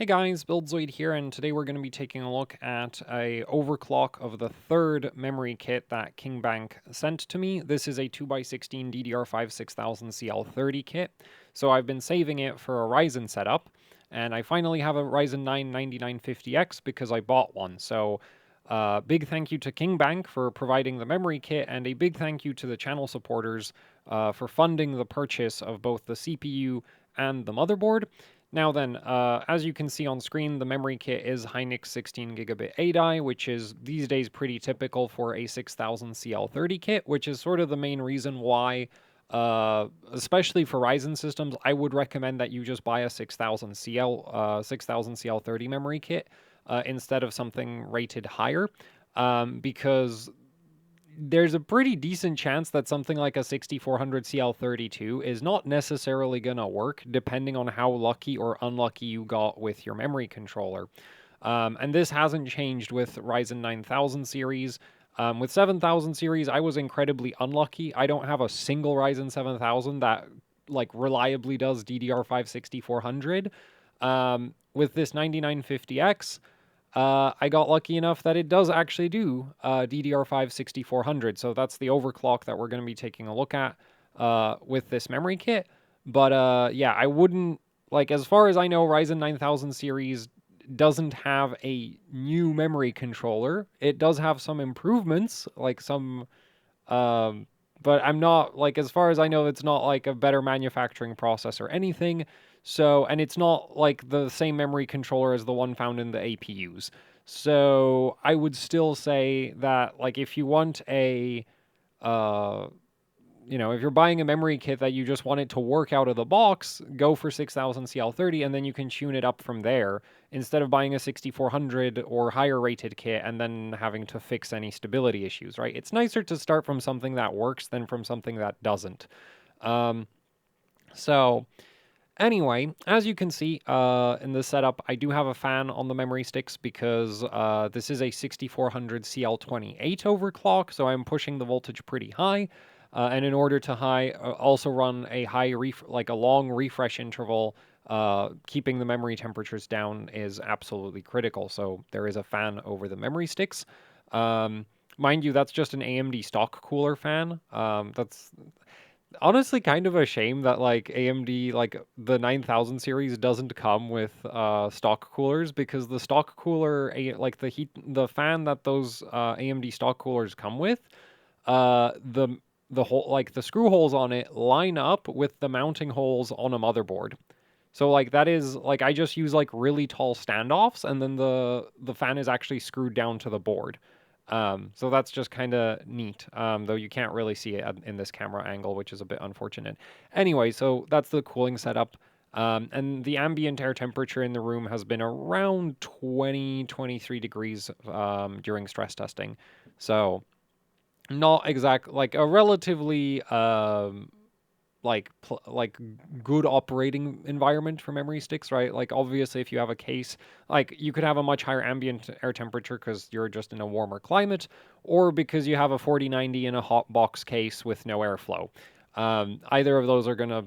Hey guys, BuildZoid here, and today we're going to be taking a look at a overclock of the third memory kit that KingBank sent to me. This is a 2x16 DDR5-6000CL30 kit, so I've been saving it for a Ryzen setup, and I finally have a Ryzen 9 9950X because I bought one. So big thank you to KingBank for providing the memory kit, and a big thank you to the channel supporters for funding the purchase of both the CPU and the motherboard. Now then, as you can see on screen, the memory kit is Hynix 16GB ADI, which is these days pretty typical for a 6000CL30 kit, which is sort of the main reason why, especially for Ryzen systems, I would recommend that you just buy a 6000CL30 memory kit instead of something rated higher, because there's a pretty decent chance that something like a 6400 CL32 is not necessarily going to work depending on how lucky or unlucky you got with your memory controller. And this hasn't changed with Ryzen 9000 series. With 7000 series, I was incredibly unlucky. I don't have a single Ryzen 7000 that like reliably does DDR5-6400. With this 9950X, I got lucky enough that it does actually do DDR5-6400, so that's the overclock that we're going to be taking a look at with this memory kit. But yeah, I wouldn't, like, as far as I know, Ryzen 9000 series doesn't have a new memory controller. It does have some improvements, like some, but I'm not, like, as far as I know, it's not like a better manufacturing process or anything. So, and it's not like the same memory controller as the one found in the APUs. So I would still say that, like, if you want a, uh, if you're buying a memory kit that you just want it to work out of the box, go for 6000 CL30, and then you can tune it up from there instead of buying a 6400 or higher rated kit and then having to fix any stability issues, right? It's nicer to start from something that works than from something that doesn't. So anyway, as you can see in the setup, I do have a fan on the memory sticks because this is a 6400 CL28 overclock, so I'm pushing the voltage pretty high. And in order to also run a a long refresh interval, keeping the memory temperatures down is absolutely critical. So there is a fan over the memory sticks. Mind you, that's just an AMD stock cooler fan. That's honestly kind of a shame that like AMD, like the 9000 series doesn't come with stock coolers, because the stock cooler, like the fan that those AMD stock coolers come with, the whole, like the screw holes on it line up with the mounting holes on a motherboard. So like that is like, I just use like really tall standoffs, and then the fan is actually screwed down to the board. So that's just kind of neat, though you can't really see it in this camera angle, which is a bit unfortunate. Anyway, so that's the cooling setup. And the ambient air temperature in the room has been around 23 degrees during stress testing. So not like a relatively like good operating environment for memory sticks, right? Like obviously if you have a case, like you could have a much higher ambient air temperature because you're just in a warmer climate, or because you have a 4090 in a hot box case with no airflow. Either of those are gonna,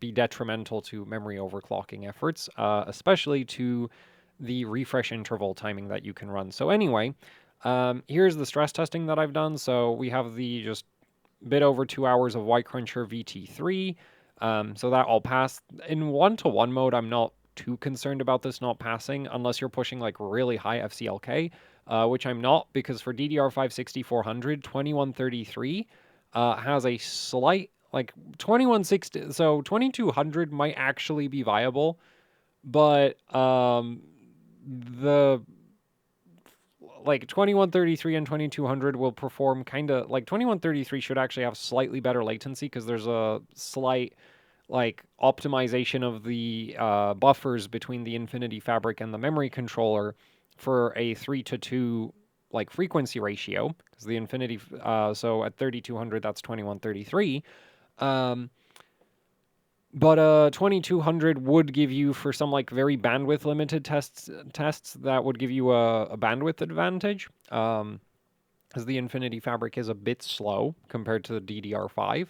be detrimental to memory overclocking efforts, especially to the refresh interval timing that you can run. So anyway, here's the stress testing that I've done. So we have the just bit over 2 hours of Y-Cruncher VT3. So that all passed. In 1-to-1 mode, I'm not too concerned about this not passing, unless you're pushing like really high FCLK, which I'm not, because for DDR5-6400, 2133 has a slight, like 2160, so 2200 might actually be viable, but the like 2133 and 2200 will perform kind of like 2133 should actually have slightly better latency, because there's a slight like optimization of the buffers between the Infinity Fabric and the memory controller for a 3-to-2 like frequency ratio, because the Infinity so at 3200 that's 2133. But 2200 would give you, for some like very bandwidth limited tests that would give you a bandwidth advantage, as the Infinity Fabric is a bit slow compared to the DDR5.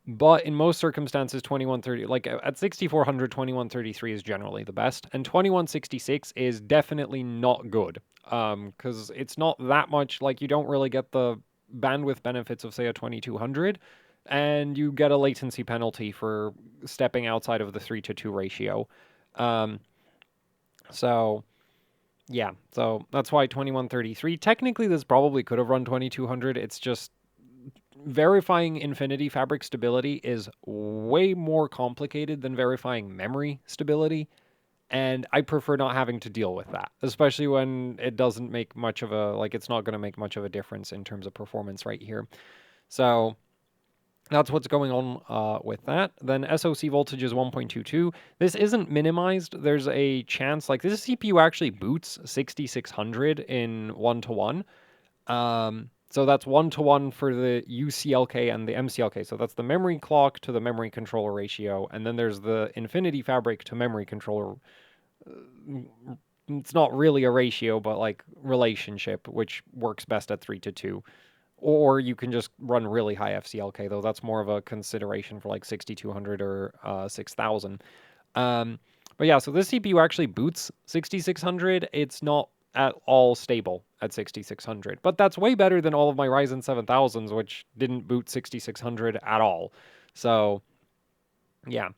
But in most circumstances, 2130, like at 6400, 2133 is generally the best, and 2166 is definitely not good. Because it's not that much, like you don't really get the bandwidth benefits of say a 2200, and you get a latency penalty for stepping outside of the 3:2 ratio. Um, so yeah, so that's why 2133. Technically, this probably could have run 2200. It's just verifying Infinity Fabric stability is way more complicated than verifying memory stability, and I prefer not having to deal with that, especially when it doesn't make much of a, like, it's not going to make much of a difference in terms of performance right here. So that's what's going on with that. Then SoC voltage is 1.22. This isn't minimized. There's a chance, like, this CPU actually boots 6600 in 1-to-1. So that's 1-to-1 for the UCLK and the MCLK. So that's the memory clock to the memory controller ratio. And then there's the Infinity Fabric to memory controller. It's not really a ratio, but like relationship, which works best at 3-to-2. Or you can just run really high FCLK, though that's more of a consideration for like 6200 or 6000. But yeah, so this CPU actually boots 6600. It's not at all stable at 6600, but that's way better than all of my Ryzen 7000s, which didn't boot 6600 at all. So yeah.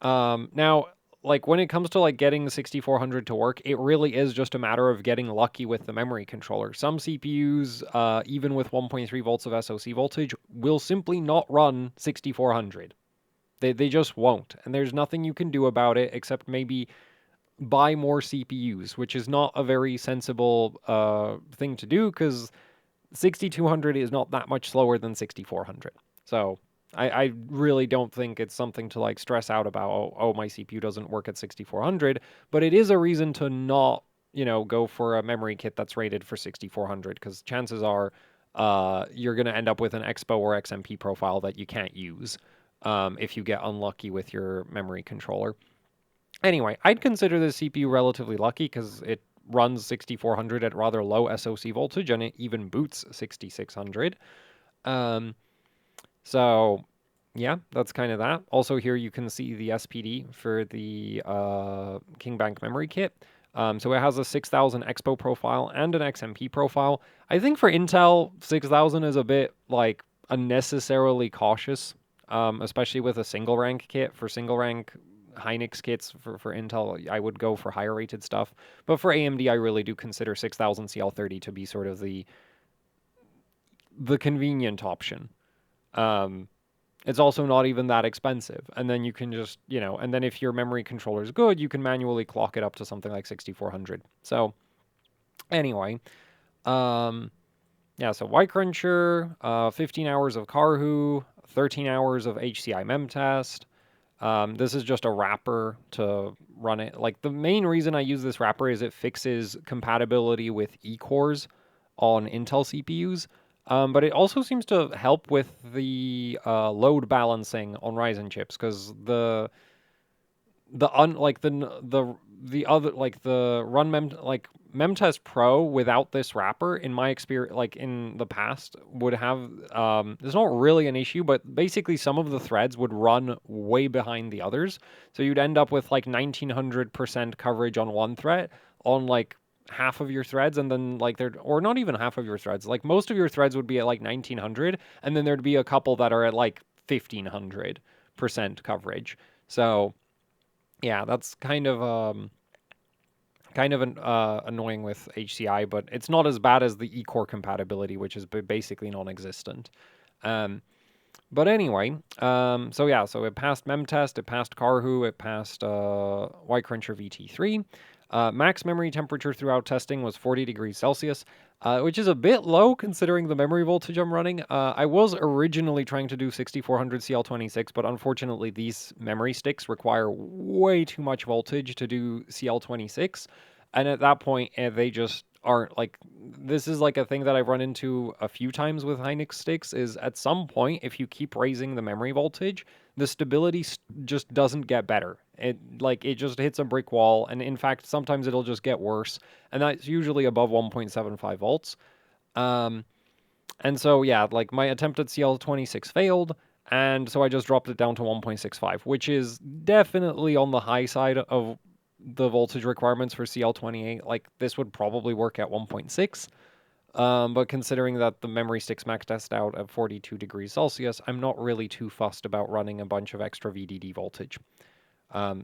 Now, like when it comes to like getting 6400 to work, it really is just a matter of getting lucky with the memory controller. Some CPUs, even with 1.3 volts of SoC voltage, will simply not run 6400. They just won't, and there's nothing you can do about it except maybe buy more CPUs, which is not a very sensible thing to do because 6200 is not that much slower than 6400. So I really don't think it's something to like stress out about, oh, my CPU doesn't work at 6400, but it is a reason to not, go for a memory kit that's rated for 6400 because chances are you're going to end up with an Expo or XMP profile that you can't use if you get unlucky with your memory controller. Anyway, I'd consider this CPU relatively lucky because it runs 6400 at rather low SoC voltage and it even boots 6600. So yeah, that's kind of that. Also here you can see the SPD for the KingBank memory kit. So it has a 6000 Expo profile and an XMP profile. I think for Intel, 6000 is a bit like unnecessarily cautious, especially with a single rank kit. For single rank Hynix kits for Intel, I would go for higher rated stuff. But for AMD, I really do consider 6000 CL30 to be sort of the convenient option. It's also not even that expensive. And then you can just, and then if your memory controller is good, you can manually clock it up to something like 6400. So anyway, yeah, so Y-Cruncher, 15 hours of Karhu, 13 hours of HCI memtest. This is just a wrapper to run it. Like the main reason I use this wrapper is it fixes compatibility with E-cores on Intel CPUs. But it also seems to help with the load balancing on Ryzen chips because the other like the run Memtest Pro without this wrapper, in my experience, like in the past, would have there's not really an issue, but basically some of the threads would run way behind the others, so you'd end up with like 1900% coverage on one thread on like half of your threads, and then like or not even half of your threads, like most of your threads would be at like 1900, and then there'd be a couple that are at like 1500% coverage. So yeah, that's kind of annoying with HCI, but it's not as bad as the E-core compatibility, which is basically non-existent. But anyway, so yeah, so it passed memtest, it passed Karhu, it passed Y-Cruncher VT3. Max memory temperature throughout testing was 40 degrees Celsius, which is a bit low considering the memory voltage I'm running. I was originally trying to do 6400 CL26, but unfortunately these memory sticks require way too much voltage to do CL26. And at that point, they just aren't like, this is like a thing that I've run into a few times with Hynix sticks is at some point, if you keep raising the memory voltage, the stability just doesn't get better. It just hits a brick wall, and in fact, sometimes it'll just get worse, and that's usually above 1.75 volts. And so, yeah, like my attempt at CL26 failed, And so I just dropped it down to 1.65, which is definitely on the high side of the voltage requirements for CL28. Like, this would probably work at 1.6. But considering that the memory stick's maxed out at 42 degrees Celsius, I'm not really too fussed about running a bunch of extra VDD voltage.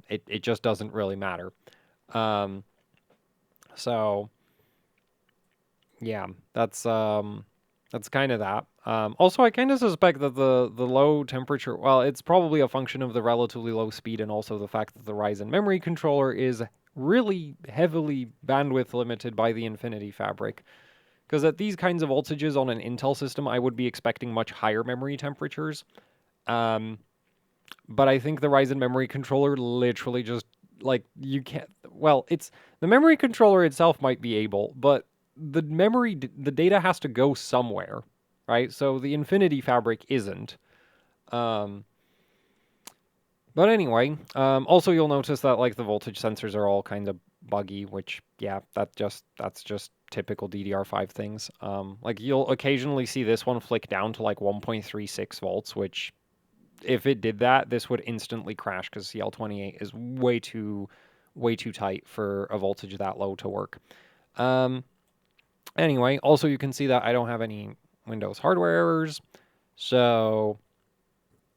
It just doesn't really matter. So yeah, that's kind of that. Also, I kind of suspect that the low temperature, well, it's probably a function of the relatively low speed and also the fact that the Ryzen memory controller is really heavily bandwidth limited by the Infinity Fabric. Because at these kinds of voltages on an Intel system, I would be expecting much higher memory temperatures. But I think the Ryzen memory controller literally just, like, you can't, well, it's, the memory controller itself might be able, but the data has to go somewhere, right? So the Infinity Fabric isn't. But anyway, also you'll notice that, like, the voltage sensors are all kind of buggy, which, yeah, that's just typical DDR5 things. Like, you'll occasionally see this one flick down to like 1.36 volts, which, if it did that, this would instantly crash because CL28 is way too tight for a voltage that low to work. Anyway, also you can see that I don't have any Windows hardware errors. So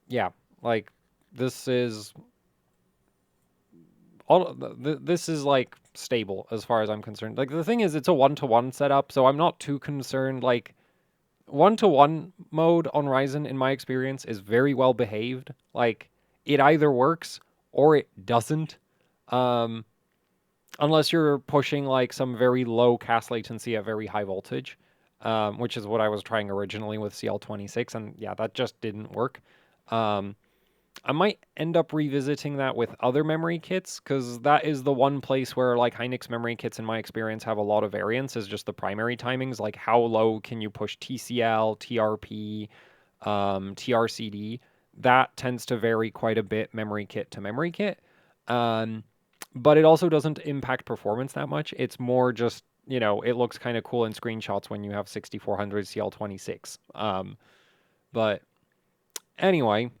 yeah, like, this is this is like stable as far as I'm concerned. Like, the thing is, it's a 1-to-1 setup, so I'm not too concerned. Like, 1-to-1 mode on Ryzen, in my experience, is very well behaved. Like, it either works or it doesn't. Unless you're pushing like some very low cast latency at very high voltage, which is what I was trying originally with CL26, and yeah, that just didn't work. I might end up revisiting that with other memory kits, because that is the one place where, like, Hynix memory kits, in my experience, have a lot of variance, is just the primary timings. Like, how low can you push TCL, TRP, TRCD? That tends to vary quite a bit memory kit to memory kit. But it also doesn't impact performance that much. It's more just, it looks kind of cool in screenshots when you have 6400 CL26. But anyway,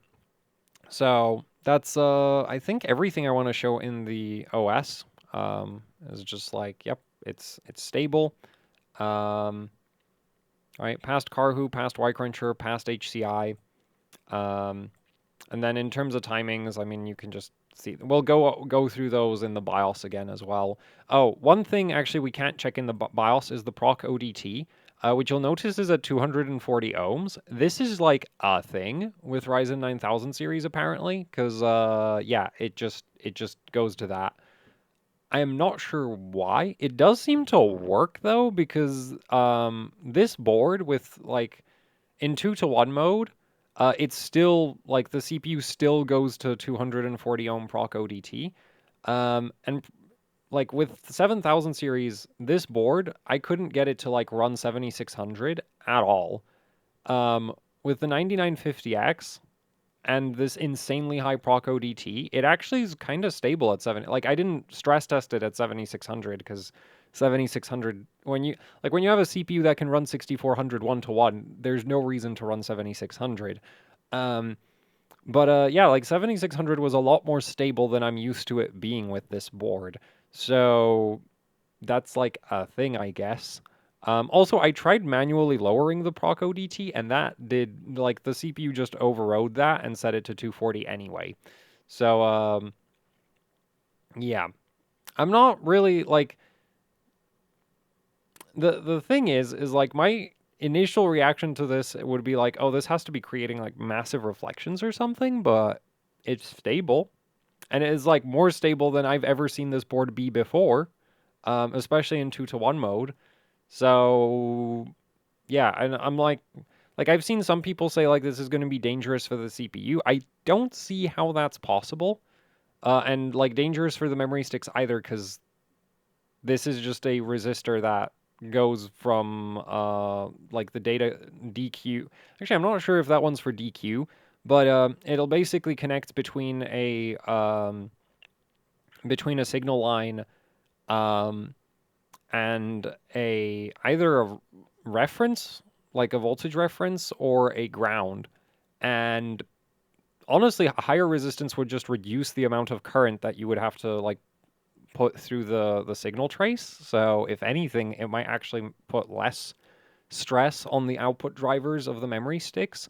so that's I think everything I want to show in the OS. Is just like, yep, it's stable. All right, past Carhu, past Y-Cruncher, past HCI. And then in terms of timings, I mean, you can just see. We'll go through those in the BIOS again as well. Oh, one thing actually we can't check in the BIOS is the proc ODT, which you'll notice is at 240 ohms. This is like a thing with Ryzen 9000 series apparently, because yeah, it just goes to that. I am not sure why. It does seem to work though, because this board with, like, in 2-to-1 mode, it's still, like, the CPU still goes to 240 ohm proc ODT. And, like, with the 7000 series, this board, I couldn't get it to, like, run 7600 at all. With the 9950X and this insanely high proc ODT, it actually is kind of stable at 7. Like, I didn't stress test it at 7600 because 7600, when you have a CPU that can run 6400 1-to-1, there's no reason to run 7600. But yeah, like, 7600 was a lot more stable than I'm used to it being with this board. So that's like a thing, I guess. Also, I tried manually lowering the proc ODT, and that did, like, the CPU just overrode that and set it to 240 anyway. So, yeah. I'm not really, like, the thing is like, my initial reaction to this would be like, oh, this has to be creating, like, massive reflections or something, but it's stable. And it is, like, more stable than I've ever seen this board be before, especially in 2-to-1 mode. So yeah, and I'm like, I've seen some people say, like, this is going to be dangerous for the CPU. I don't see how that's possible. And, like, dangerous for the memory sticks either, because this is just a resistor that goes from like, the data DQ. Actually, I'm not sure if that one's for DQ, but it'll basically connect between a signal line and either a reference, like a voltage reference, or a ground. And honestly, higher resistance would just reduce the amount of current that you would have to like put through the signal trace. So if anything, it might actually put less stress on the output drivers of the memory sticks.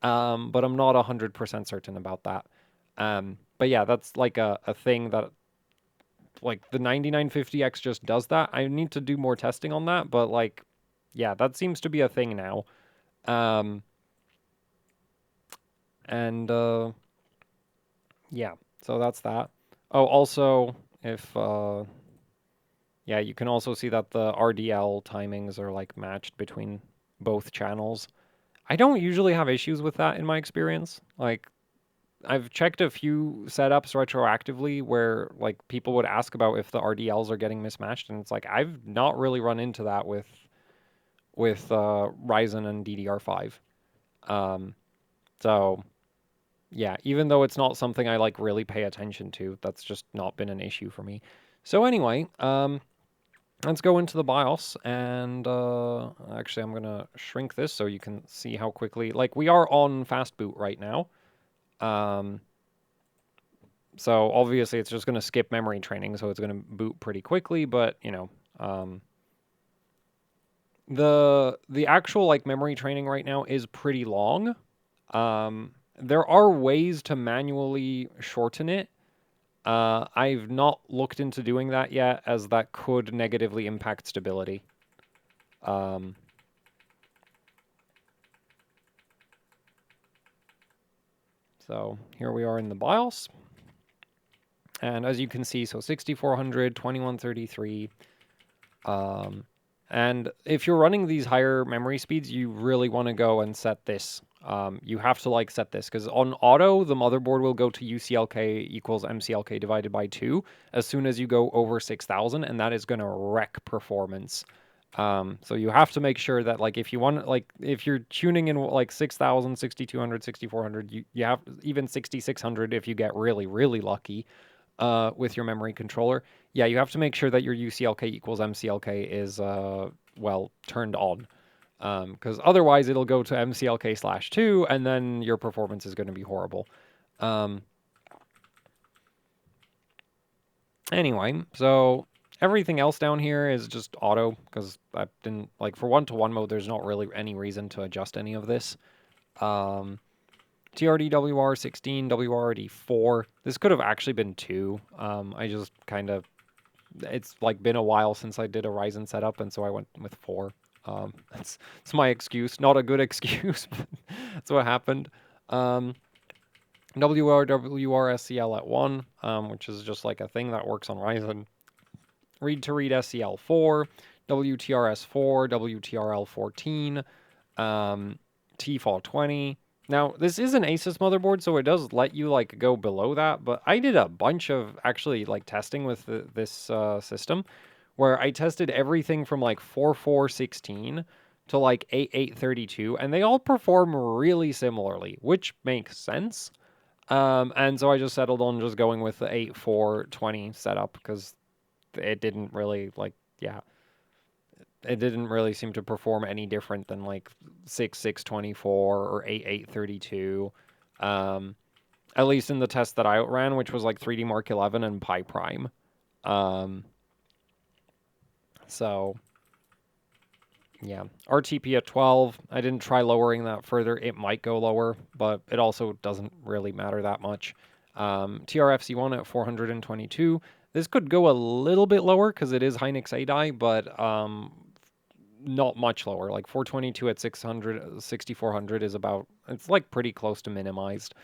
But I'm not 100% certain about that. But yeah, that's like a thing that like the 9950X just does that. I need to do more testing on that, but like, yeah, that seems to be a thing now. And yeah, so that's that. Oh, also, if yeah, you can also see that the RDL timings are like matched between both channels. I don't usually have issues with that in my experience. Like, I've checked a few setups retroactively where like people would ask about if the RDLs are getting mismatched, and it's like I've not really run into that with Ryzen and DDR5. So yeah, even though it's not something I like really pay attention to, that's just not been an issue for me. So anyway, let's go into the BIOS, and actually I'm gonna shrink this so you can see how quickly, like we are on fast boot right now. So obviously it's just gonna skip memory training, so it's gonna boot pretty quickly, but you know, the actual like memory training right now is pretty long. There are ways to manually shorten it. I've not looked into doing that yet, as that could negatively impact stability. So here we are in the BIOS. And as you can see, so 6400, 2133. And if you're running these higher memory speeds, you really want to go and set this. You have to like set this, because on auto, the motherboard will go to UCLK equals MCLK divided by 2 as soon as you go over 6000, and that is going to wreck performance. So you have to make sure that like if you want, like if you're tuning in like 6000, 6200, 6400, you have even 6600 if you get really, really lucky with your memory controller. Yeah, you have to make sure that your UCLK equals MCLK is, well, turned on. Because otherwise it'll go to MCLK/2, and then your performance is going to be horrible. Anyway, so everything else down here is just auto, because I didn't, like, for 1-to-1 mode, there's not really any reason to adjust any of this. TRD WR16, WRD4. This could have actually been 2. I just kind of, it's like been a while since I did a Ryzen setup, and so I went with 4. That's my excuse. Not a good excuse, but that's what happened. WRWR-SCL at 1, which is just like a thing that works on Ryzen. Read-to-read SCL4, WTRS4, WTRL14, TFAW20. Now, this is an Asus motherboard, so it does let you like go below that, but I did a bunch of actually like testing with this system, where I tested everything from like 4416 to like 8832, and they all perform really similarly, which makes sense. And so I just settled on just going with the 8420 setup, because it didn't really like, yeah, it didn't really seem to perform any different than like 6624 or 8832. At least in the test that I ran, which was like 3D Mark 11 and Pi Prime. So yeah, RTP at 12. I didn't try lowering that further. It might go lower, but it also doesn't really matter that much. TRFC1 at 422. This could go a little bit lower because it is Hynix A die, but not much lower. Like 422 at 600, 6400 is about, it's like pretty close to minimized.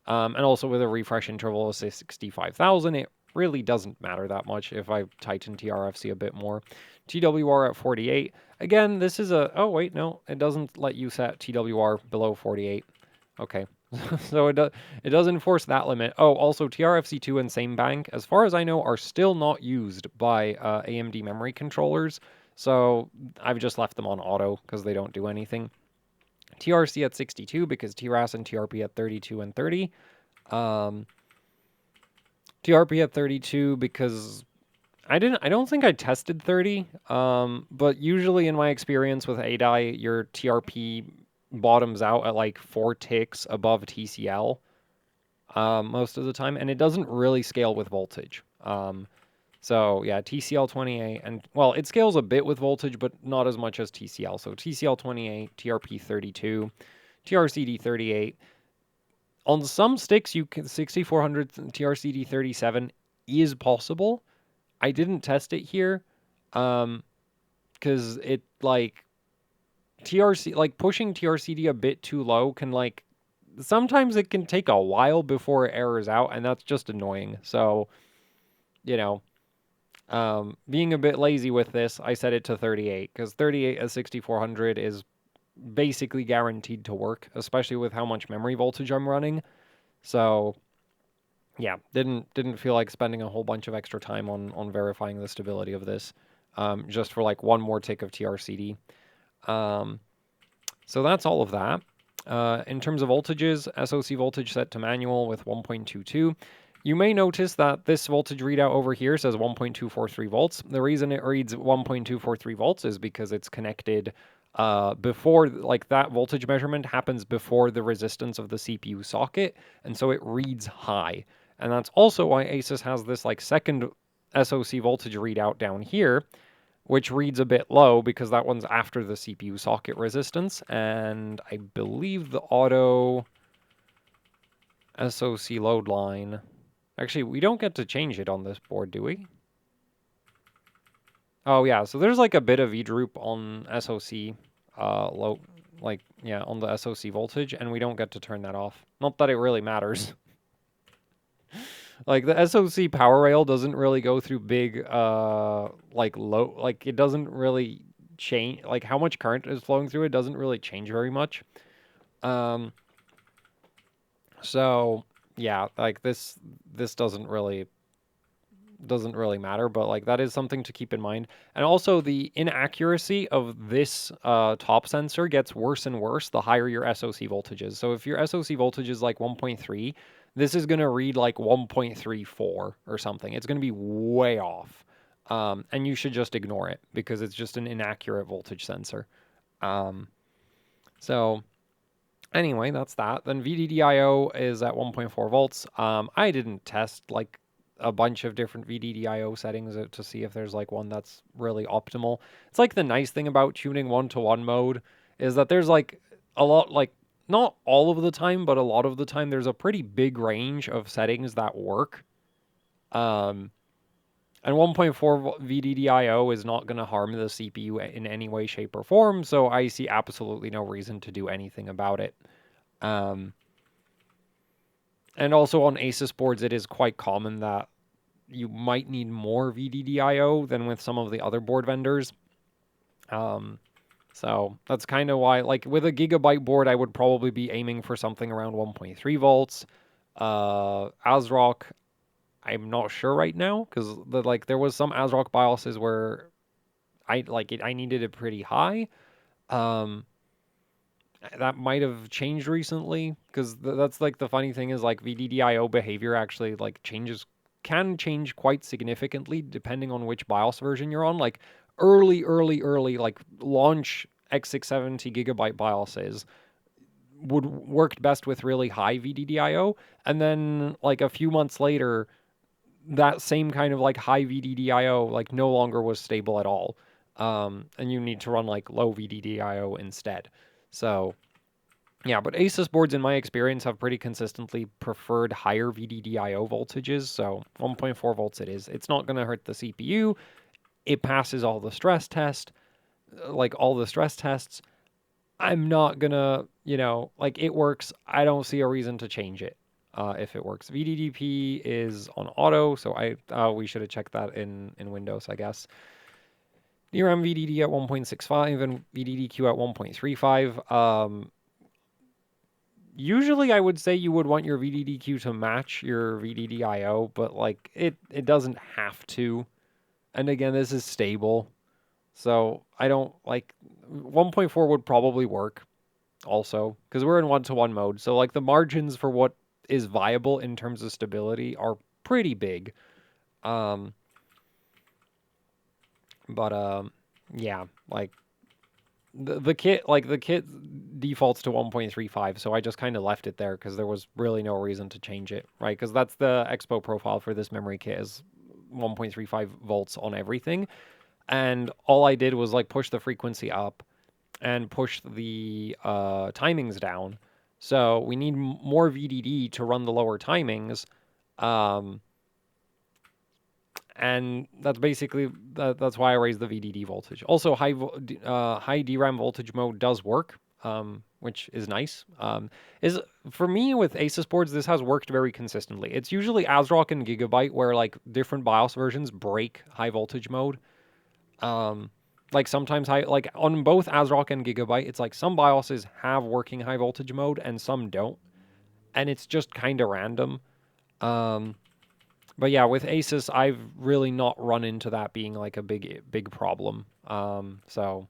And also with a refresh interval of 65,000, it really doesn't matter that much if I tighten TRFC a bit more. TWR at 48. Again, this is a, oh wait, no, it doesn't let you set TWR below 48. Okay. So it does enforce that limit. Oh, also TRFC2 and same bank, as far as I know, are still not used by AMD memory controllers. So I've just left them on auto because they don't do anything. TRC at 62 because TRAS and TRP at 32 and 30. TRP at 32 because I don't think I tested 30. But usually in my experience with ADI, your TRP bottoms out at like 4 ticks above TCL. most of the time, and it doesn't really scale with voltage. So yeah, TCL28, and well, it scales a bit with voltage, but not as much as TCL. So TCL28, TRP32, TRCD38. On some sticks, you can 6400 TRCD37 is possible. I didn't test it here, because it like TRC like pushing TRCD a bit too low can like sometimes it can take a while before it errors out, and that's just annoying. So, you know, being a bit lazy with this, I set it to 38 because 38 as 6400 is basically guaranteed to work, especially with how much memory voltage I'm running. So, yeah, didn't feel like spending a whole bunch of extra time on verifying the stability of this, just for like one more tick of TRCD. So that's all of that. In terms of voltages, SoC voltage set to manual with 1.22. You may notice that this voltage readout over here says 1.243 volts. The reason it reads 1.243 volts is because it's connected before, like that voltage measurement happens before the resistance of the CPU socket, and so it reads high. And that's also why Asus has this like second SoC voltage readout down here, which reads a bit low because that one's after the CPU socket resistance, and I believe the auto SoC load line... Actually, we don't get to change it on this board, do we? Oh yeah, so there's like a bit of E-droop on SoC, low, like, yeah, on the SoC voltage, and we don't get to turn that off. Not that it really matters. Like, the SoC power rail doesn't really go through big, like, low, like, it doesn't really change, like, how much current is flowing through it doesn't really change very much. So, yeah, like, this doesn't really matter, but, like, that is something to keep in mind. And also, the inaccuracy of this, top sensor gets worse and worse the higher your SoC voltage is. So if your SoC voltage is, like, 1.3, this is going to read like 1.34 or something. It's going to be way off. And you should just ignore it because it's just an inaccurate voltage sensor. So anyway, that's that. Then VDDIO is at 1.4 volts. I didn't test like a bunch of different VDDIO settings to see if there's like one that's really optimal. It's like the nice thing about tuning 1-to-1 mode is that there's like a lot, like not all of the time, but a lot of the time there's a pretty big range of settings that work. And 1.4 VDDIO is not going to harm the CPU in any way, shape, or form, so I see absolutely no reason to do anything about it. And also on Asus boards, it is quite common that you might need more VDDIO than with some of the other board vendors. So that's kind of why, like with a Gigabyte board, I would probably be aiming for something around 1.3 volts. ASRock, I'm not sure right now because like there was some ASRock BIOSes where I needed it pretty high. That might have changed recently because that's like the funny thing is like VDDIO behavior actually like can change quite significantly depending on which BIOS version you're on. Like early like launch x670 gigabyte BIOSes would worked best with really high VDDIO, and then like a few months later that same kind of like high VDDIO like no longer was stable at all. And you need to run like low VDDIO instead. So yeah, but Asus boards in my experience have pretty consistently preferred higher VDDIO voltages, so 1.4 volts it is. It's not going to hurt the CPU. It passes all the stress tests. I'm not going to, like it works. I don't see a reason to change it if it works. VDDP is on auto, so we should have checked that in Windows, I guess. DRAM VDD at 1.65 and VDDQ at 1.35. Usually I would say you would want your VDDQ to match your VDDIO, but like it doesn't have to. And again, this is stable. So I don't like 1.4 would probably work also because we're in 1-to-1 mode. So like the margins for what is viable in terms of stability are pretty big. But yeah, like the kit, the kit defaults to 1.35, so I just kind of left it there because there was really no reason to change it, right? Because that's the expo profile for this memory kit, is 1.35 volts on everything. And all I did was like push the frequency up and push the timings down. So we need more VDD to run the lower timings. And that's basically, that's why I raised the VDD voltage. Also, high DRAM voltage mode does work, which is nice. Is for me with Asus boards, this has worked very consistently. It's usually ASRock and Gigabyte where like different BIOS versions break high voltage mode. Like sometimes like on both ASRock and Gigabyte, it's like some BIOSes have working high voltage mode and some don't, and it's just kind of random. But yeah, with Asus, I've really not run into that being like a big problem. So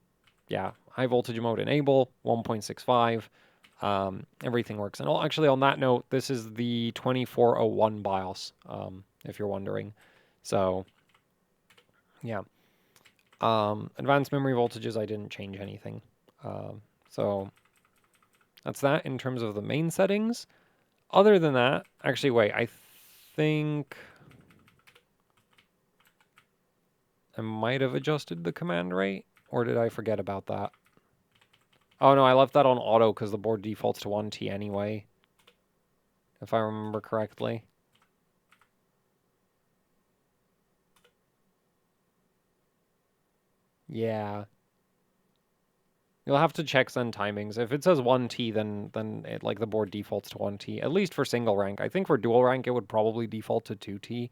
yeah, high voltage mode enable 1.65. Everything works. And actually, on that note, this is the 2401 BIOS, if you're wondering. So yeah. Advanced memory voltages, I didn't change anything. So that's that in terms of the main settings. Other than that, actually, wait, I think I might have adjusted the command rate, or did I forget about that? Oh no, I left that on auto because the board defaults to 1T anyway, if I remember correctly. Yeah. You'll have to check send timings. If it says 1T, then it, like the board defaults to 1T, at least for single rank. I think for dual rank, it would probably default to 2T.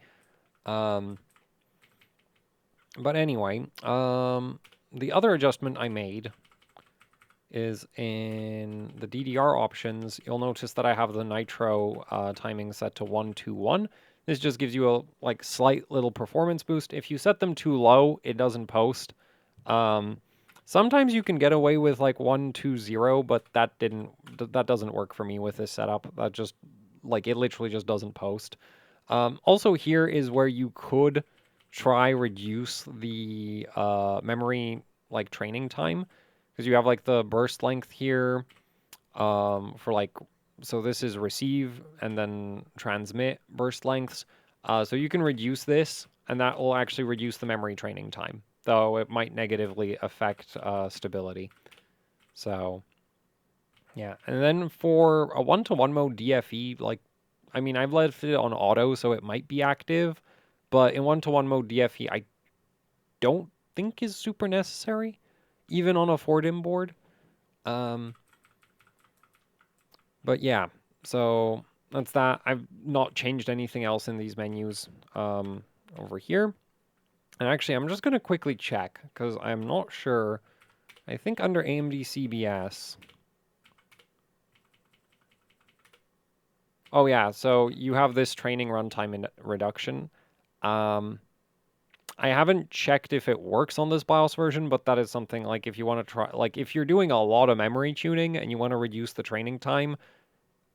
But anyway, the other adjustment I made is in the DDR options. You'll notice that I have the nitro timing set to 121. This just gives you a like slight little performance boost. If you set them too low, it doesn't post. Sometimes you can get away with like 120, but that doesn't work for me with this setup. That just like it literally just doesn't post. Also, here is where you could try reduce the memory like training time, because you have like the burst length here for like, so this is receive and then transmit burst lengths. So you can reduce this, and that will actually reduce the memory training time, though it might negatively affect stability. So yeah, and then for a 1-to-1 mode DFE, like, I mean, I've left it on auto, so it might be active, but in 1-to-1 mode DFE, I don't think is super necessary, even on a 4-DIMM board. But yeah, so that's that. I've not changed anything else in these menus over here. And actually, I'm just going to quickly check, because I'm not sure. I think under AMD CBS... Oh yeah, so you have this training runtime reduction. I haven't checked if it works on this BIOS version, but that is something like if you want to try, like if you're doing a lot of memory tuning and you want to reduce the training time,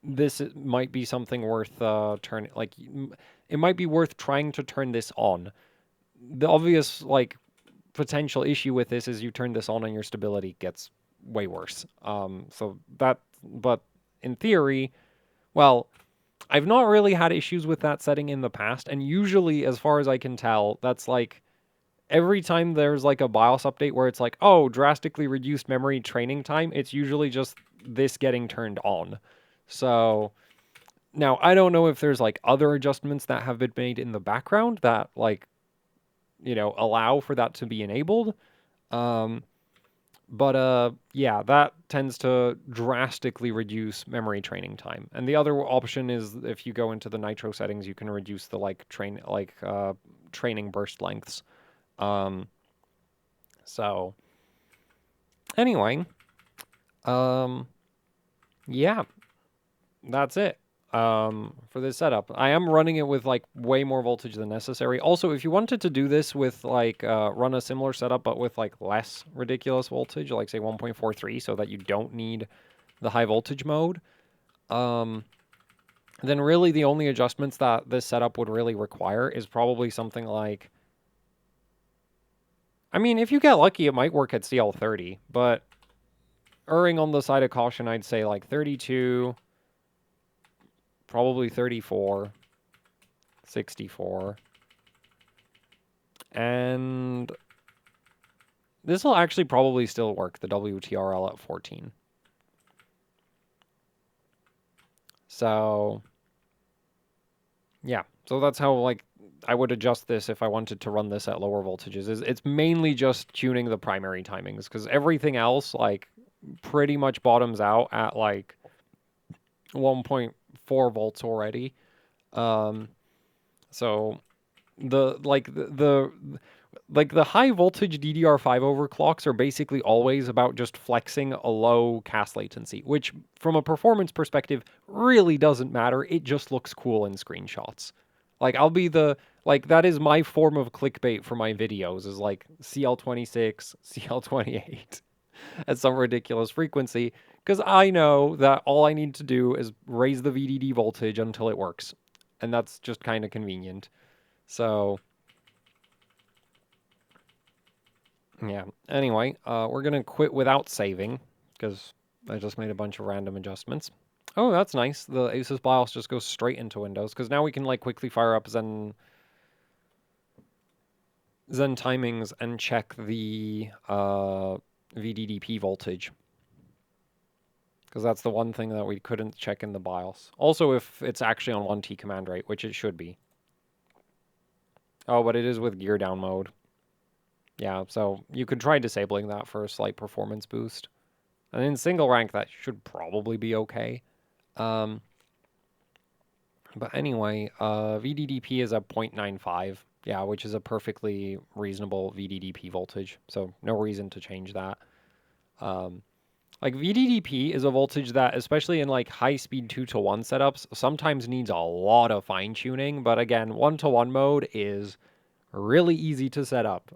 this might be something worth it might be worth trying to turn this on. The obvious like potential issue with this is you turn this on and your stability gets way worse. But in theory, well, I've not really had issues with that setting in the past, and usually, as far as I can tell, that's like every time there's like a BIOS update where it's like, oh, drastically reduced memory training time, it's usually just this getting turned on. So now I don't know if there's like other adjustments that have been made in the background that like, allow for that to be enabled. But yeah, that tends to drastically reduce memory training time. And the other option is if you go into the nitro settings, you can reduce the training burst lengths. So anyway, yeah, that's it. For this setup, I am running it with like way more voltage than necessary. Also, if you wanted to do this with like run a similar setup but with like less ridiculous voltage, like say 1.43, so that you don't need the high voltage mode, then really the only adjustments that this setup would really require is probably something like, I mean, if you get lucky, it might work at CL30, but erring on the side of caution, I'd say like 32, probably 34, 64, and this will actually probably still work, the WTRL at 14. So, yeah. So that's how, like, I would adjust this if I wanted to run this at lower voltages. It's mainly just tuning the primary timings, because everything else, like, pretty much bottoms out at, like, 1.4 volts already. So the high voltage DDR5 overclocks are basically always about just flexing a low cast latency, which from a performance perspective really doesn't matter. It just looks cool in screenshots. Like that is my form of clickbait for my videos, is like CL26, CL28 at some ridiculous frequency, because I know that all I need to do is raise the VDD voltage until it works. And that's just kind of convenient. So yeah. Anyway, we're going to quit without saving, because I just made a bunch of random adjustments. Oh, that's nice. The Asus BIOS just goes straight into Windows, because now we can like quickly fire up Zen timings and check the VDDP voltage, because that's the one thing that we couldn't check in the BIOS. Also, if it's actually on 1T command rate, which it should be. Oh, but it is with gear down mode. Yeah, so you could try disabling that for a slight performance boost. And in single rank, that should probably be okay. But anyway, VDDP is at 0.95. Yeah, which is a perfectly reasonable VDDP voltage. So no reason to change that. Like VDDP is a voltage that, especially in like high-speed 2-to-1 setups, sometimes needs a lot of fine-tuning. But again, 1-to-1 mode is really easy to set up.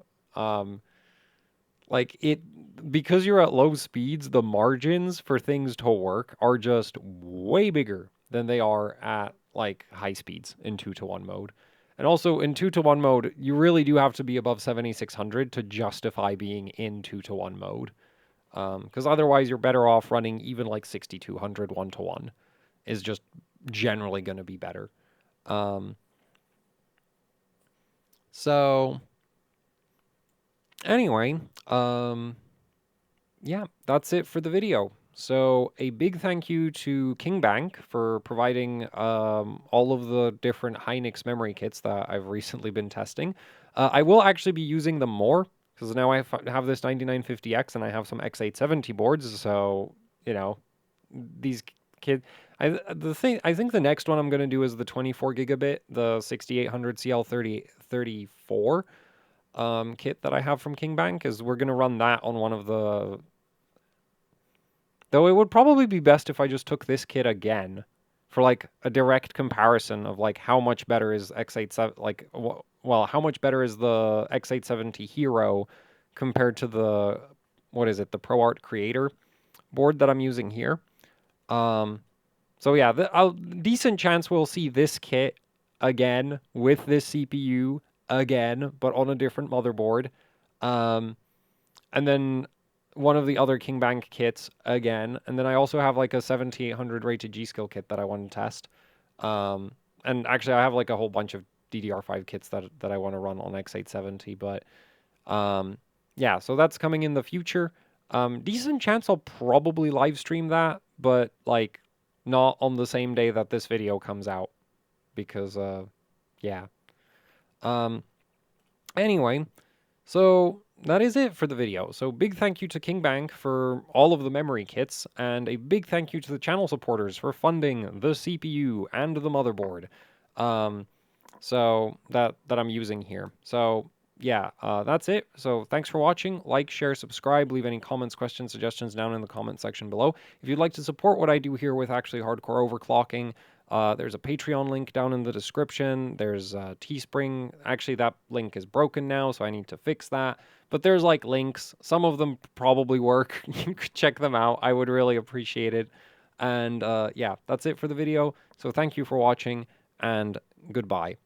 Because you're at low speeds, the margins for things to work are just way bigger than they are at like high speeds in 2-to-1 mode. And also in 2-to-1 mode, you really do have to be above 7600 to justify being in 2-to-1 mode. Because otherwise you're better off running even like 6200 1-to-1 is just generally going to be better. So anyway, yeah, that's it for the video. So a big thank you to KingBank for providing all of the different Hynix memory kits that I've recently been testing. I will actually be using them more, because now I have this 9950X and I have some X870 boards. So, you know, these kits. I think the next one I'm going to do is the 24 gigabit, the 6800 CL3034 kit that I have from KingBank, is we're going to run that on one of the... Though it would probably be best if I just took this kit again for like a direct comparison of like how much better is X87, like, well, how much better is the X870 Hero compared to the, what is it, the ProArt Creator board that I'm using here. So yeah, decent chance we'll see this kit again with this CPU again, but on a different motherboard. And then one of the other KingBank kits again. And then I also have like a 7800 rated G-Skill kit that I want to test. And actually I have like a whole bunch of DDR5 kits that I want to run on X870. But yeah, so that's coming in the future. Decent chance I'll probably live stream that, but like not on the same day that this video comes out, because yeah. Anyway, so that is it for the video. So big thank you to KingBank for all of the memory kits, and a big thank you to the channel supporters for funding the CPU and the motherboard. So that I'm using here. So yeah, that's it. So thanks for watching. Like, share, subscribe, leave any comments, questions, suggestions down in the comment section below. If you'd like to support what I do here with actually hardcore overclocking, there's a Patreon link down in the description. There's Teespring. Actually, that link is broken now, so I need to fix that. But there's like links. Some of them probably work. You could check them out. I would really appreciate it. And yeah, that's it for the video. So thank you for watching, and goodbye.